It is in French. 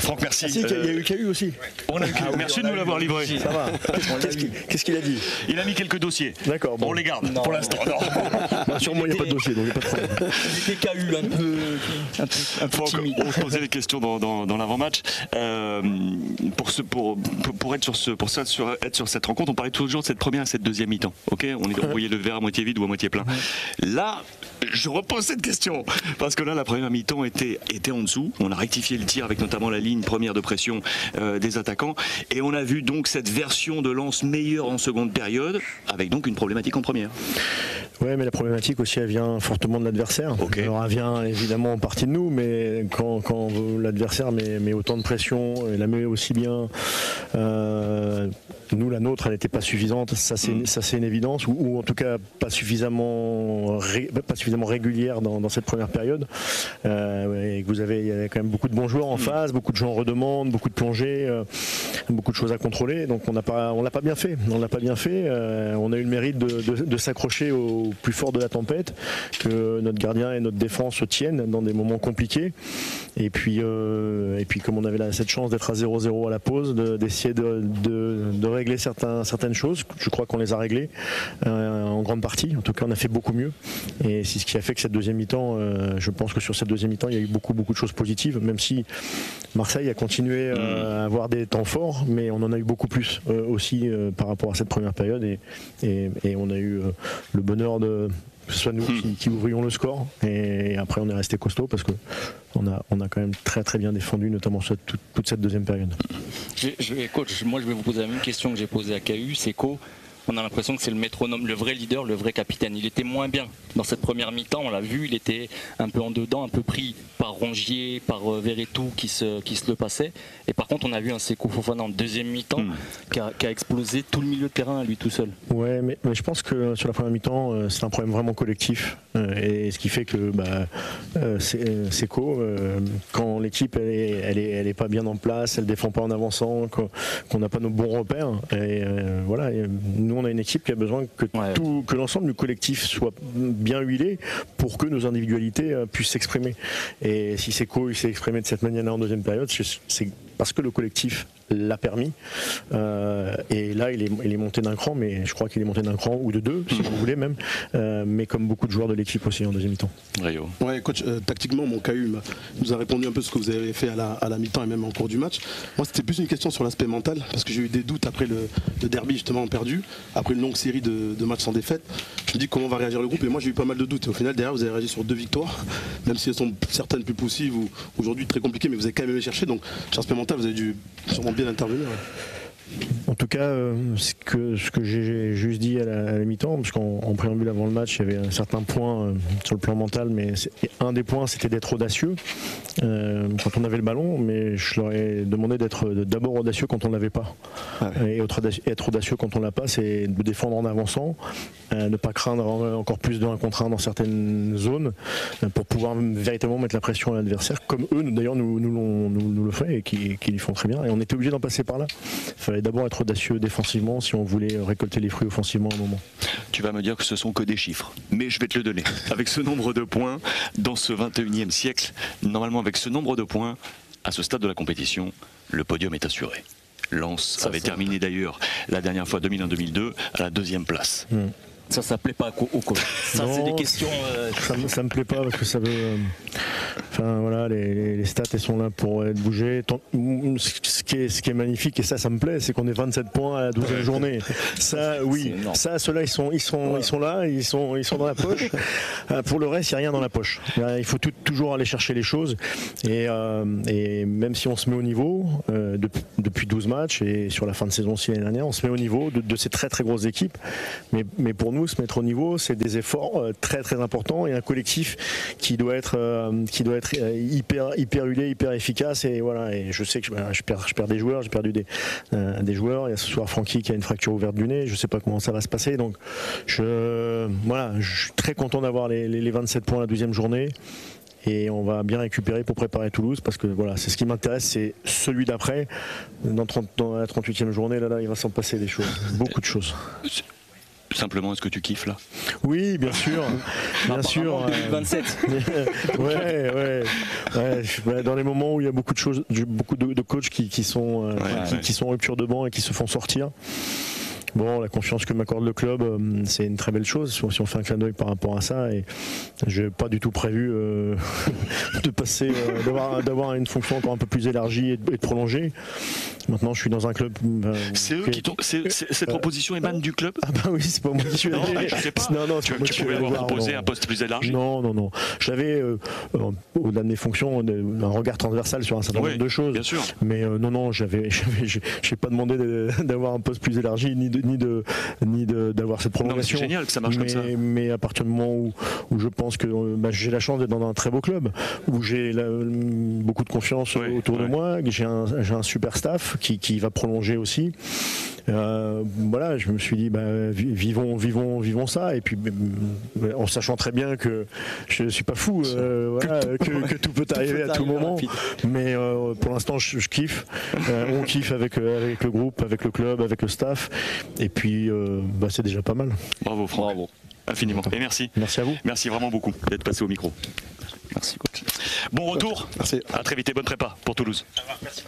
Franck, merci. Ah, si, il y a eu KU aussi. On a eu KU. Merci de nous l'avoir livré. Ça va. Qu'est-ce qu'il a dit? Il a mis quelques dossiers. D'accord. Bon. On les garde pour l'instant. Non, sûrement, il n'y a pas de dossier, donc il n'y a pas de problème. Il était KU un peu timide. On se posait des questions dans l'avant-match. Pour être sur cette rencontre, on parlait toujours de cette première et cette deuxième mi-temps. Ok, on voyait le verre à moitié vide ou à moitié plein. Là, je repose cette question parce que là, la première mi-temps était en dessous. On a rectifié le tir avec notamment la ligne première de pression des attaquants et on a vu donc cette version de Lens meilleure en seconde période avec donc une problématique en première. Ouais, mais la problématique aussi, elle vient fortement de l'adversaire. Okay. Alors, elle vient évidemment en partie de nous, mais quand l'adversaire met autant de pression, et la met aussi bien, nous, la nôtre, elle n'était pas suffisante. Ça, c'est une évidence, ou en tout cas pas suffisamment régulière dans cette première période. Et que il y avait quand même beaucoup de bons joueurs en face, beaucoup de gens en redemande, beaucoup de plongées, beaucoup de choses à contrôler. Donc on l'a pas bien fait. On a eu le mérite de s'accrocher au plus fort de la tempête, que notre gardien et notre défense se tiennent dans des moments compliqués. Et puis comme on avait cette chance d'être à 0-0 à la pause, d'essayer de régler certaines choses, je crois qu'on les a réglées en grande partie. En tout cas, on a fait beaucoup mieux. Et c'est ce qui a fait que cette deuxième mi-temps, je pense que sur cette deuxième mi-temps, il y a eu beaucoup de choses positives, même si Marseille a continué à avoir des temps forts, mais on en a eu beaucoup plus aussi par rapport à cette première période. Et on a eu le bonheur que ce soit nous qui ouvrions le score, et après on est resté costaud parce que on a quand même très très bien défendu, notamment sur toute cette deuxième période. Coach, moi je vais vous poser la même question que j'ai posée à KU, c'est on a l'impression que c'est le métronome, le vrai leader, le vrai capitaine. Il était moins bien dans cette première mi-temps, on l'a vu, il était un peu en dedans, un peu pris par Rongier, par Verretou qui se le passait. Et par contre, on a vu un Seko Fofana en deuxième mi-temps qui a explosé tout le milieu de terrain à lui tout seul. Ouais, mais je pense que sur la première mi-temps, c'est un problème vraiment collectif. Et ce qui fait que Seko, quand l'équipe elle est pas bien en place, elle défend pas en avançant, qu'on n'a pas nos bons repères. Et voilà, nous on a une équipe qui a besoin que l'ensemble du collectif soit bien huilé pour que nos individualités puissent s'exprimer. Et si Seko il s'est exprimé de cette manière-là en deuxième période, c'est parce que le collectif l'a permis. Et là, il est monté d'un cran, mais je crois qu'il est monté d'un cran ou de deux, si vous voulez même. Mais comme beaucoup de joueurs de l'équipe aussi en deuxième mi-temps. Ouais, coach, tactiquement, mon KU nous a répondu un peu ce que vous avez fait à la mi-temps et même en cours du match. Moi, c'était plus une question sur l'aspect mental, parce que j'ai eu des doutes après le derby justement perdu, après une longue série de matchs sans défaite. Je me dis comment va réagir le groupe, et moi j'ai eu pas mal de doutes. Et au final, derrière, vous avez réagi sur 2 victoires, même si elles sont certaines plus poussives ou aujourd'hui très compliquées, mais vous avez quand même les chercher. Donc, sur l'aspect mental, vous avez dû sûrement bien intervenir. En tout cas, ce que j'ai juste dit à la mi-temps, parce qu'en préambule avant le match, il y avait un certain point sur le plan mental, mais un des points c'était d'être audacieux quand on avait le ballon, mais je leur ai demandé d'être d'abord audacieux quand on ne l'avait pas. Et être audacieux quand on l'a pas, c'est de défendre en avançant, ne pas craindre encore plus de 1 contre 1 dans certaines zones, pour pouvoir véritablement mettre la pression à l'adversaire, comme eux d'ailleurs nous le fait et qui le font très bien. Et on était obligé d'en passer par là. Il fallait d'abord être audacieux défensivement si on voulait récolter les fruits offensivement à un moment. Tu vas me dire que ce sont que des chiffres, mais je vais te le donner. Avec ce nombre de points, dans ce 21e siècle, normalement avec ce nombre de points, à ce stade de la compétition, le podium est assuré. Lens avait terminé d'ailleurs la dernière fois 2001-2002 à la 2e place. Ça plaît pas au coach. Ça, c'est des questions. Ça me plaît pas parce que ça veut. Enfin voilà, les stats elles sont là pour être bougées. Ce qui est magnifique, et ça me plaît, c'est qu'on est 27 points à la 12e journée. Ça, oui. Ça, ceux-là, ils sont là, ils sont dans la poche. Pour le reste, il n'y a rien dans la poche. Il faut toujours aller chercher les choses. Et même si on se met au niveau depuis 12 matchs et sur la fin de saison aussi l'année dernière, on se met au niveau de ces très très grosses équipes. Mais pour nous, se mettre au niveau, c'est des efforts très très importants et un collectif qui doit être hyper huilé, hyper efficace. Et voilà. Et je sais que je perds des joueurs, j'ai perdu des joueurs. Il y a ce soir Francky qui a une fracture ouverte du nez. Je sais pas comment ça va se passer. Donc je suis très content d'avoir les 27 points à la 12e journée. Et on va bien récupérer pour préparer Toulouse, parce que voilà, c'est ce qui m'intéresse, c'est celui d'après. Dans la 38e journée, là, il va s'en passer des choses, beaucoup de choses. tout simplement, est-ce que tu kiffes là? Oui, bien sûr, bien sûr. 2027. Ouais. Dans les moments où il y a beaucoup de choses, beaucoup de coachs qui sont en rupture de banc et qui se font sortir. Bon, la confiance que m'accorde le club, c'est une très belle chose si on fait un clin d'œil par rapport à ça. Et je n'ai pas du tout prévu de passer, d'avoir une fonction encore un peu plus élargie et de prolonger. Maintenant, je suis dans un club. C'est eux qui t'ont. Cette proposition émane du club? Ah bah oui, c'est pas moi qui suis allé. Je sais pas. Non, tu pouvais avoir proposé un poste plus élargi. Non. J'avais, au-delà de mes fonctions, un regard transversal sur un certain nombre de choses. Bien sûr. Mais non, j'ai pas demandé d'avoir un poste plus élargi ni d'avoir cette prolongation. C'est génial que ça marche comme ça. Mais à partir du moment où je pense que j'ai la chance d'être dans un très beau club, où j'ai beaucoup de confiance autour de moi, que j'ai un super staff qui va prolonger aussi. Voilà, je me suis dit, vivons ça, et puis en sachant très bien que je suis pas fou, que tout peut arriver à tout moment, mais pour l'instant je kiffe, on kiffe avec le groupe, avec le club, avec le staff, et puis c'est déjà pas mal. Bravo Franck, bravo. Infiniment, et merci. Merci à vous. Merci vraiment beaucoup d'être passé au micro. Merci coach. Bon retour, merci. À très vite et bonne prépa pour Toulouse. Merci.